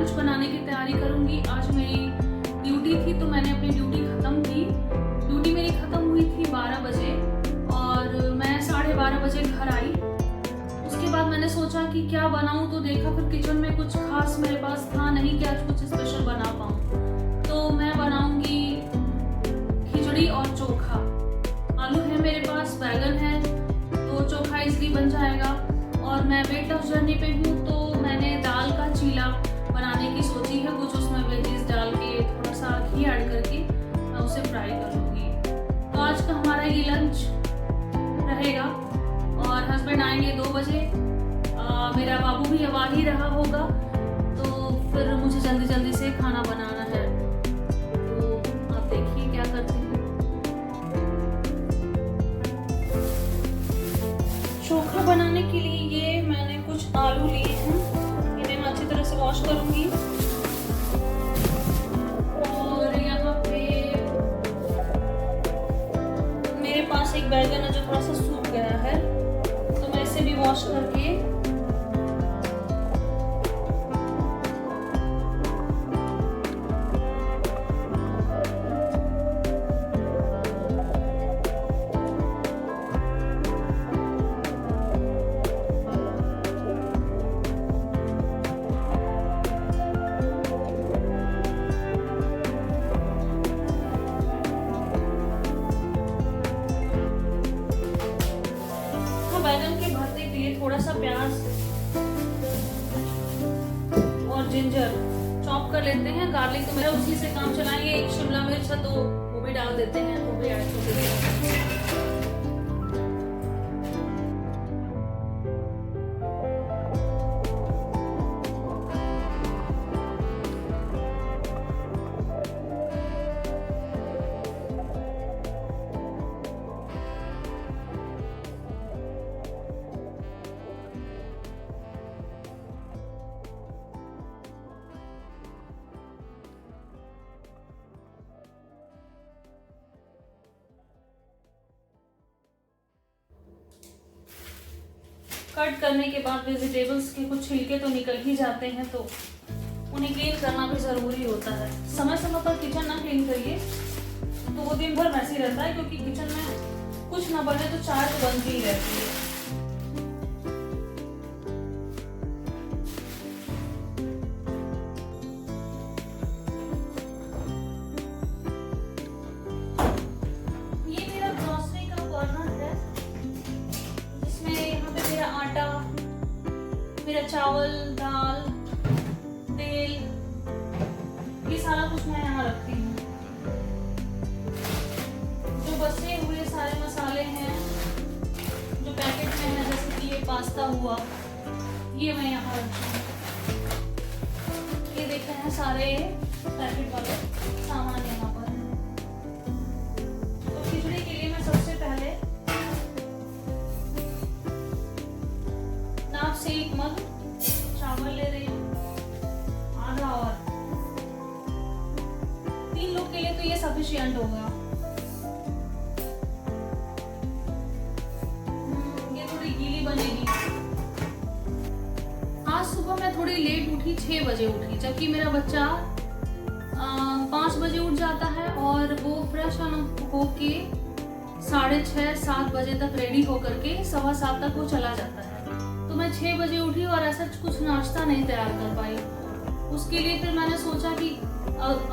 Lunch बनाने की तैयारी करूंगी। आज मेरी ड्यूटी थी तो मैंने अपनी ड्यूटी ख़त्म की। ड्यूटी मेरी ख़त्म हुई थी 12 बजे और मैं 12:30 बजे घर आई। उसके बाद मैंने सोचा कि क्या बनाऊं, तो देखा फिर किचन में कुछ खास मेरे पास था नहीं कि आज कुछ स्पेशल बना पाऊँ। तो मैं बनाऊंगी खिचड़ी और चोखा। आलू है मेरे पास, बैगन है, तो चोखा इजली बन जाएगा। और मैं वेट लॉस जर्नी पे हूँ तो मैंने दाल का चीला बनाने की सोची है। कुछ उसमें वेजीज डाल के थोड़ा सा घी ऐड करके मैं उसे फ्राई कर लूँगी। तो आज का हमारा ये लंच रहेगा और हस्बैंड आएंगे 2 बजे। मेरा बाबू भी अब आ ही रहा होगा, तो फिर मुझे जल्दी जल्दी से खाना बनाना है। तो आप देखिए क्या करते हैं। चोखा बनाने के लिए ये मैंने कुछ आलू लिए हैं, इन्हें मैं अच्छी तरह से वॉश करूंगी। और यहाँ पे मेरे पास एक बैगन है जो थोड़ा सा सूख गया है, तो मैं इसे भी वॉश करके बैगन के भरते के लिए थोड़ा सा प्याज और जिंजर चॉप कर लेते हैं। गार्लिक तो मेरा उसी से काम चलाएंगे। एक शिमला मिर्च है तो वो भी डाल देते हैं, वो भी ऐड कर देते हैं। कट करने के बाद वेजिटेबल्स के कुछ छिलके तो निकल ही जाते हैं, तो उन्हें क्लीन करना भी ज़रूरी होता है। समय समय पर किचन ना क्लीन करिए तो वो दिन भर मैसी रहता है, क्योंकि किचन में कुछ ना बने तो चाय तो बनती ही रहती है। ये मेरा ग्रोसरी का कॉर्नर है, जिसमें यहाँ पे मेरा आटा, मेरा चावल, दाल, तेल, ये सारा कुछ मैं यहाँ रखती हूँ। जो बचे हुए सारे मसाले हैं जो पैकेट में है, जैसे कि ये पास्ता हुआ, ये मैं यहाँ रखती हूँ। ये देखते हैं सारे पैकेट वाले सामान यहाँ पर है। तो खिचड़ी के लिए मैं सबसे पहले नाप से 1 मग चावल ले रही हूँ, आधा, और 3 लोग के लिए तो ये सफिशिएंट होगा। ये थोड़ी गीली बनेगी। आज सुबह मैं थोड़ी लेट उठी, 6 बजे उठी, जबकि मेरा बच्चा 5 बजे उठ जाता है और वो फ्रेश होके 6:30-7 बजे तक रेडी होकर के 7:15 तक वो चला जाता है। तो मैं 6 बजे उठी और ऐसा कुछ नाश्ता नहीं तैयार कर पाई। उसके लिए फिर मैंने सोचा कि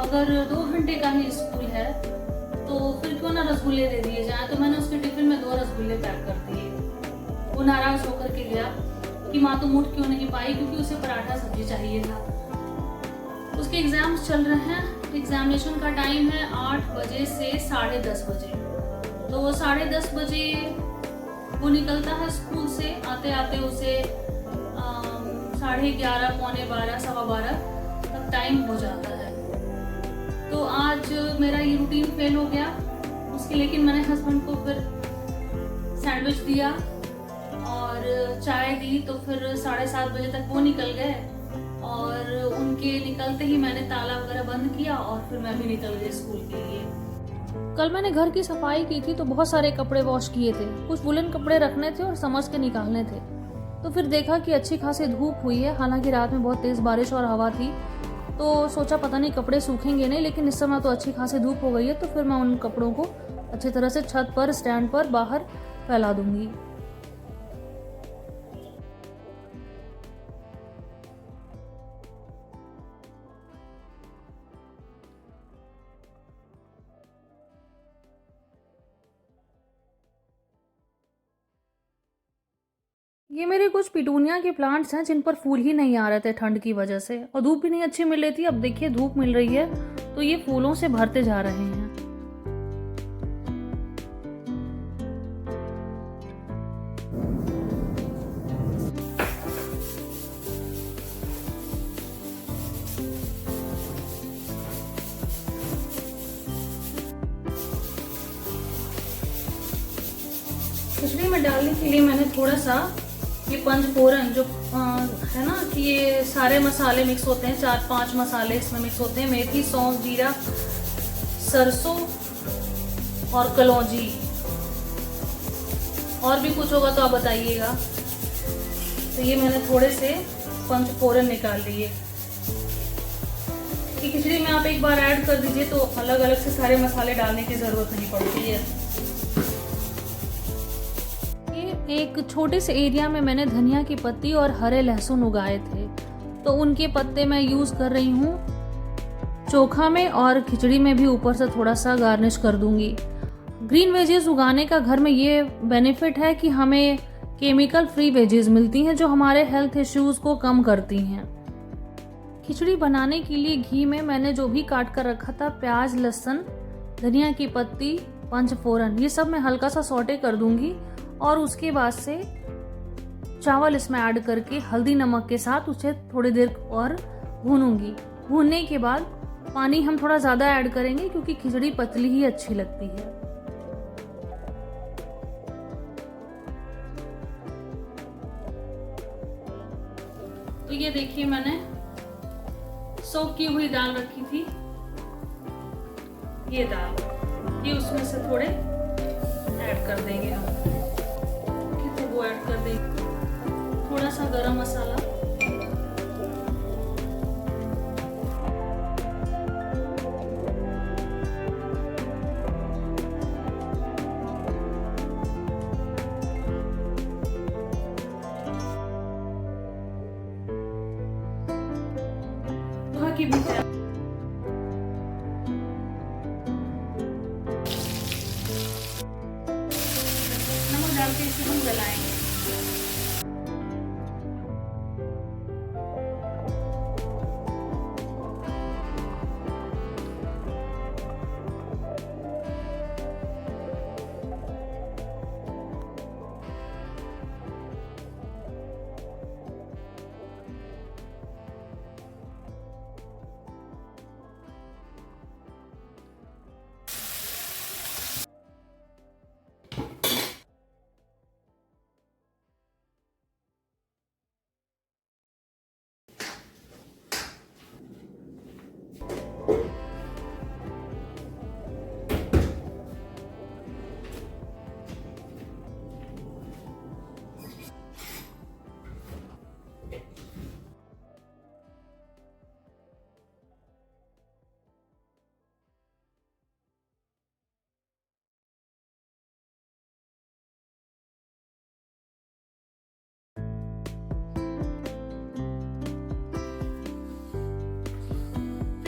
अगर 2 घंटे का ही स्कूल है तो फिर क्यों ना रसगुल्ले दे दिए जाए। तो मैंने उसके टिफिन में 2 रसगुल्ले पैक कर दिए। वो नाराज होकर के गया कि माँ तुम उठ क्यों नहीं पाई, क्योंकि उसे पराठा सब्जी चाहिए था। उसके एग्जाम्स चल रहे हैं। एग्जामिनेशन का टाइम है 8 बजे से 10:30 बजे। तो वो 10:30 बजे वो निकलता है स्कूल से। आते आते उसे 11:30, पौने 12, 12:15 तक टाइम हो जाता है। तो आज मेरा ये रूटीन फेल हो गया उसके, लेकिन मैंने हस्बैंड को फिर सैंडविच दिया और चाय दी। तो फिर 7:30 बजे तक वो निकल गए और उनके निकलते ही मैंने ताला वगैरह बंद किया और फिर मैं भी निकल गई स्कूल के लिए। कल मैंने घर की सफाई की थी तो बहुत सारे कपड़े वॉश किए थे। कुछ वुलन कपड़े रखने थे और समझ के निकालने थे। तो फिर देखा कि अच्छी खासी धूप हुई है, हालांकि रात में बहुत तेज़ बारिश और हवा थी, तो सोचा पता नहीं कपड़े सूखेंगे नहीं, लेकिन इस समय तो अच्छी खासी धूप हो गई है, तो फिर मैं उन कपड़ों को अच्छी तरह से छत पर, स्टैंड पर बाहर फैला दूंगी। ये मेरे कुछ पिटूनिया के प्लांट्स हैं जिन पर फूल ही नहीं आ रहे थे ठंड की वजह से, और धूप भी नहीं अच्छी मिल रही थी। अब देखिए धूप मिल रही है तो ये फूलों से भरते जा रहे हैं। खिचड़ी में डालने के लिए मैंने थोड़ा सा ये पंचफोरन जो है ना, कि ये सारे मसाले मिक्स होते हैं, 4-5 मसाले इसमें मिक्स होते हैं, मेथी, सौंफ, जीरा, सरसों और कलौंजी, और भी कुछ होगा तो आप बताइएगा। तो ये मैंने थोड़े से पंचफोरन निकाल लिए। ये खिचड़ी में आप एक बार ऐड कर दीजिए तो अलग अलग से सारे मसाले डालने की ज़रूरत नहीं पड़ती है। एक छोटे से एरिया में मैंने धनिया की पत्ती और हरे लहसुन उगाए थे, तो उनके पत्ते मैं यूज़ कर रही हूँ चोखा में, और खिचड़ी में भी ऊपर से थोड़ा सा गार्निश कर दूंगी। ग्रीन वेजेस उगाने का घर में ये बेनिफिट है कि हमें केमिकल फ्री वेजेस मिलती हैं जो हमारे हेल्थ इश्यूज़ को कम करती हैं। खिचड़ी बनाने के लिए घी में मैंने जो भी काट कर रखा था, प्याज, लहसुन, धनिया की पत्ती, पंचफोरन, ये सब मैं हल्का सा सौटे कर दूंगी, और उसके बाद से चावल इसमें ऐड करके हल्दी नमक के साथ उसे थोड़ी देर और भूनूंगी। भूनने के बाद पानी हम थोड़ा ज़्यादा ऐड करेंगे क्योंकि खिचड़ी पतली ही अच्छी लगती है। तो ये देखिए मैंने सोक की हुई दाल रखी थी, ये दाल, ये उसमें से थोड़े ऐड कर देंगे हम, वो ऐड कर देंगे थोड़ा सा गरम मसाला, वहाँ की भी नमक डाल के इसे हम गलाएंगे।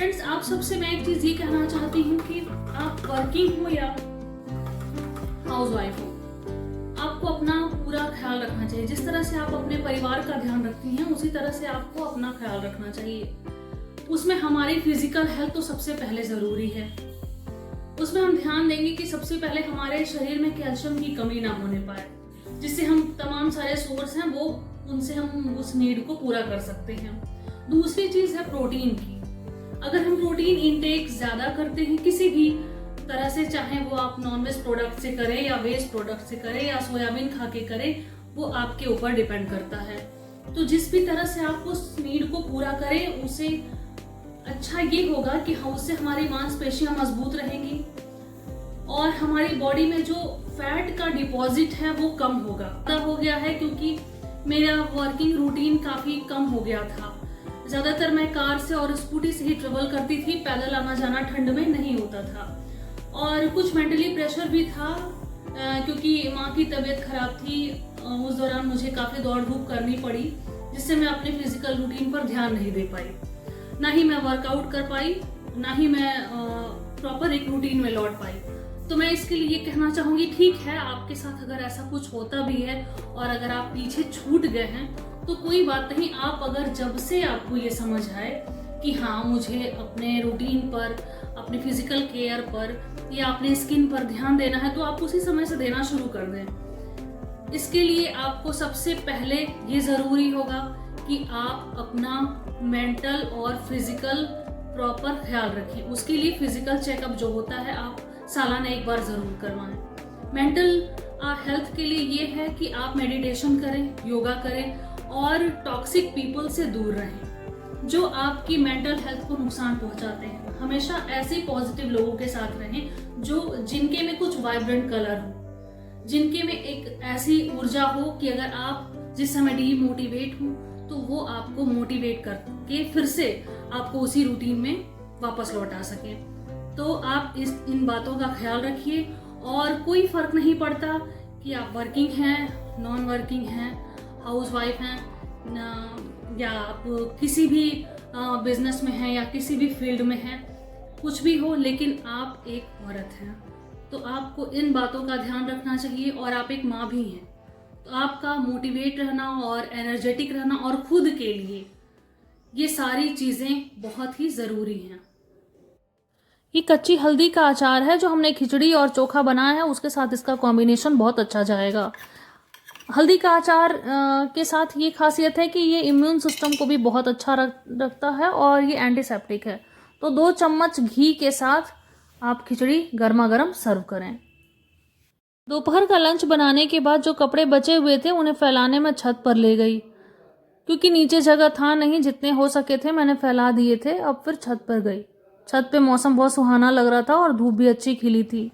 फ्रेंड्स, आप सबसे मैं एक चीज ये कहना चाहती हूँ कि आप वर्किंग हो या हाउसवाइफ हो, आपको अपना पूरा ख्याल रखना चाहिए। जिस तरह से आप अपने परिवार का ध्यान रखती हैं, उसी तरह से आपको अपना ख्याल रखना चाहिए। उसमें हमारी फिजिकल हेल्थ तो सबसे पहले जरूरी है। उसमें हम ध्यान देंगे कि सबसे पहले हमारे शरीर में कैल्शियम की कमी ना होने पाए, जिससे हम तमाम सारे सोर्स हैं वो उनसे हम उस नीड को पूरा कर सकते हैं। दूसरी चीज है प्रोटीन की। अगर हम प्रोटीन इंटेक ज्यादा करते हैं किसी भी तरह से, चाहे वो आप नॉनवेज प्रोडक्ट से करें या वेज प्रोडक्ट से करें या सोयाबीन खा के करें, वो आपके ऊपर डिपेंड करता है। तो जिस भी तरह से आप उस नीड को पूरा करें, उसे अच्छा ये होगा कि उससे हमारी मांसपेशियां मजबूत रहेंगी और हमारी बॉडी में जो फैट का डिपॉजिट है वो कम होगा। तब हो गया है क्योंकि मेरा वर्किंग रूटीन काफ़ी कम हो गया था। ज़्यादातर मैं कार से और स्कूटी से ही ट्रेवल करती थी, पैदल आना जाना ठंड में नहीं होता था। और कुछ मेंटली प्रेशर भी था क्योंकि माँ की तबीयत खराब थी। उस दौरान मुझे काफ़ी दौड़ धूप करनी पड़ी, जिससे मैं अपने फिजिकल रूटीन पर ध्यान नहीं दे पाई। ना ही मैं वर्कआउट कर पाई, ना ही मैं प्रॉपर एक रूटीन में लौट पाई। तो मैं इसके लिए कहना चाहूँगी, ठीक है, आपके साथ अगर ऐसा कुछ होता भी है और अगर आप पीछे छूट गए हैं तो कोई बात नहीं। आप अगर जब से आपको ये समझ आए कि हाँ, मुझे अपने रूटीन पर, अपने फिजिकल केयर पर या अपने स्किन पर ध्यान देना है, तो आप उसी समय से देना शुरू कर दें। इसके लिए आपको सबसे पहले ये ज़रूरी होगा कि आप अपना मेंटल और फिजिकल प्रॉपर ख्याल रखें। उसके लिए फिजिकल चेकअप जो होता है, आप सालाना एक बार ज़रूर करवाएं। मेंटल हेल्थ के लिए ये है कि आप मेडिटेशन करें, योगा करें और टॉक्सिक पीपल से दूर रहें जो आपकी मेंटल हेल्थ को नुकसान पहुंचाते हैं। हमेशा ऐसे पॉजिटिव लोगों के साथ रहें जिनके में कुछ वाइब्रेंट कलर हो, जिनके में एक ऐसी ऊर्जा हो कि अगर आप जिस समय डीमोटिवेट हो तो वो आपको मोटिवेट करके फिर से आपको उसी रूटीन में वापस लौटा सके। तो आप इन बातों का ख्याल रखिए। और कोई फर्क नहीं पड़ता कि आप वर्किंग हैं, नॉन वर्किंग हैं, हाउसवाइफ हैं या आप किसी भी बिजनेस में हैं या किसी भी फील्ड में हैं, कुछ भी हो, लेकिन आप एक औरत हैं। तो आपको इन बातों का ध्यान रखना चाहिए। और आप एक माँ भी हैं, तो आपका मोटिवेट रहना और एनर्जेटिक रहना और खुद के लिए ये सारी चीज़ें बहुत ही ज़रूरी हैं। ये कच्ची हल्दी का अचार है जो हमने खिचड़ी और चोखा बनाया है, उसके साथ इसका कॉम्बिनेशन बहुत अच्छा जाएगा। हल्दी का अचार के साथ ये खासियत है कि ये इम्यून सिस्टम को भी बहुत अच्छा रखता है और ये एंटीसेप्टिक है। तो 2 चम्मच घी के साथ आप खिचड़ी गर्मा गर्म सर्व करें। दोपहर का लंच बनाने के बाद जो कपड़े बचे हुए थे उन्हें फैलाने में छत पर ले गई, क्योंकि नीचे जगह था नहीं, जितने हो सके थे मैंने फैला दिए थे। अब फिर छत पर गई। छत पे मौसम बहुत सुहाना लग रहा था और धूप भी अच्छी खिली थी।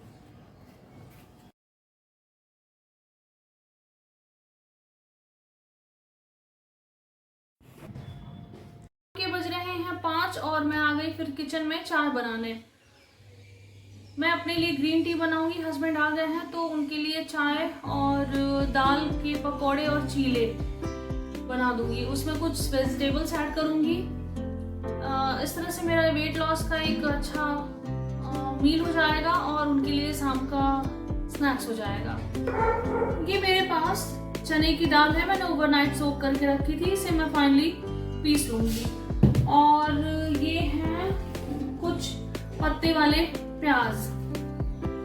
के बज रहे हैं 5 और मैं आ गई फिर किचन में चाय बनाने। मैं अपने लिए ग्रीन टी बनाऊंगी। हस्बैंड आ गए हैं तो उनके लिए चाय और दाल के पकौड़े और चीले बना दूंगी। उसमें कुछ वेजिटेबल्स ऐड करूंगी। इस तरह से मेरा वेट लॉस का एक अच्छा मील हो जाएगा और उनके लिए शाम का स्नैक्स हो जाएगा। ये मेरे पास चने की दाल है, मैंने ओवरनाइट सोक करके रखी थी। इसे मैं फाइनली पीस लूंगी। और ये हैं कुछ पत्ते वाले प्याज,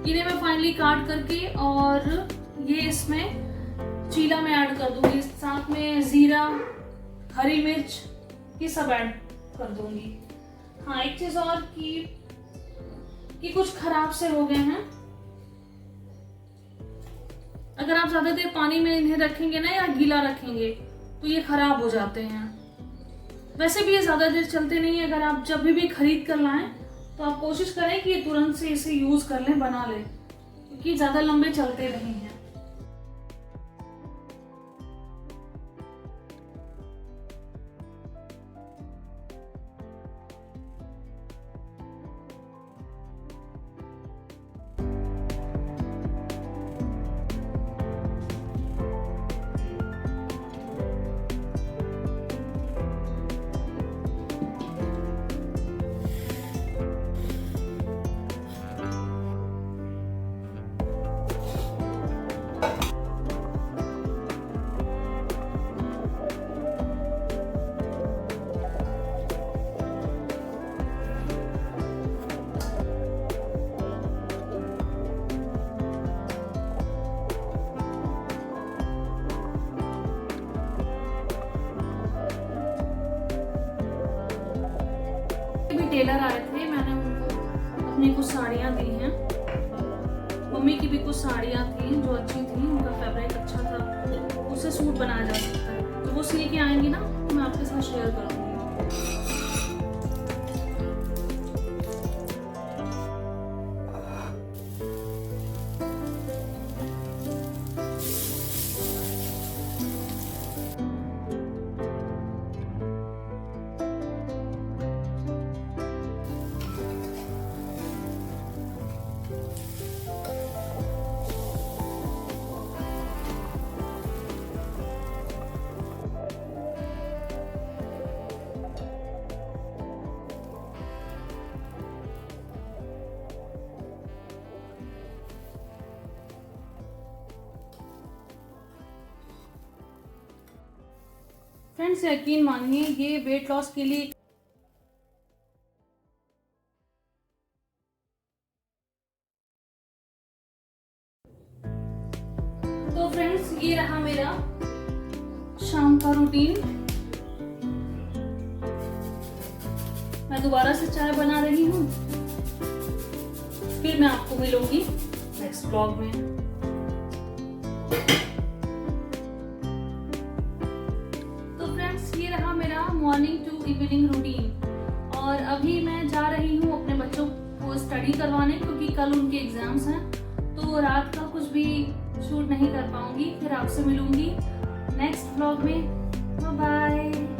इन्हें मैं फाइनली काट करके और ये इसमें चीला में ऐड कर दूंगी। साथ में जीरा, हरी मिर्च, ये सब ऐड कर दूंगी। हाँ, एक चीज और कि कुछ खराब से हो गए हैं। अगर आप ज्यादा देर पानी में इन्हें रखेंगे ना या गीला रखेंगे तो ये खराब हो जाते हैं। वैसे भी ये ज्यादा देर चलते नहीं है। अगर आप जब भी खरीद कर लाएं तो आप कोशिश करें कि ये तुरंत से इसे यूज कर लें, बना लें, क्योंकि ज्यादा लंबे चलते नहीं हैं। टेलर आए थे, मैंने उनको अपनी कुछ साड़ियाँ दी हैं। मम्मी की भी कुछ साड़ियाँ थी जो अच्छी थी, उनका फैब्रिक अच्छा था, उससे सूट बनाया जा सकता है। तो वो सिल के आएंगी ना तो मैं आपके साथ शेयर करूँगी। फ्रेंड्स यकीन मानिए ये वेट लॉस के लिए तो फ्रेंड्स ये रहा मेरा शाम का रूटीन। मैं दोबारा से चाय बना रही हूँ, फिर मैं आपको मिलूंगी नेक्स्ट ब्लॉग में। तो फ्रेंड्स ये रहा मेरा मॉर्निंग टू इवनिंग रूटीन, और अभी मैं जा रही हूँ अपने बच्चों को स्टडी करवाने, क्योंकि कल उनके एग्जाम्स हैं, तो रात का कुछ भी शूट नहीं कर पाऊंगी। फिर आपसे मिलूंगी नेक्स्ट ब्लॉग में। Bye bye.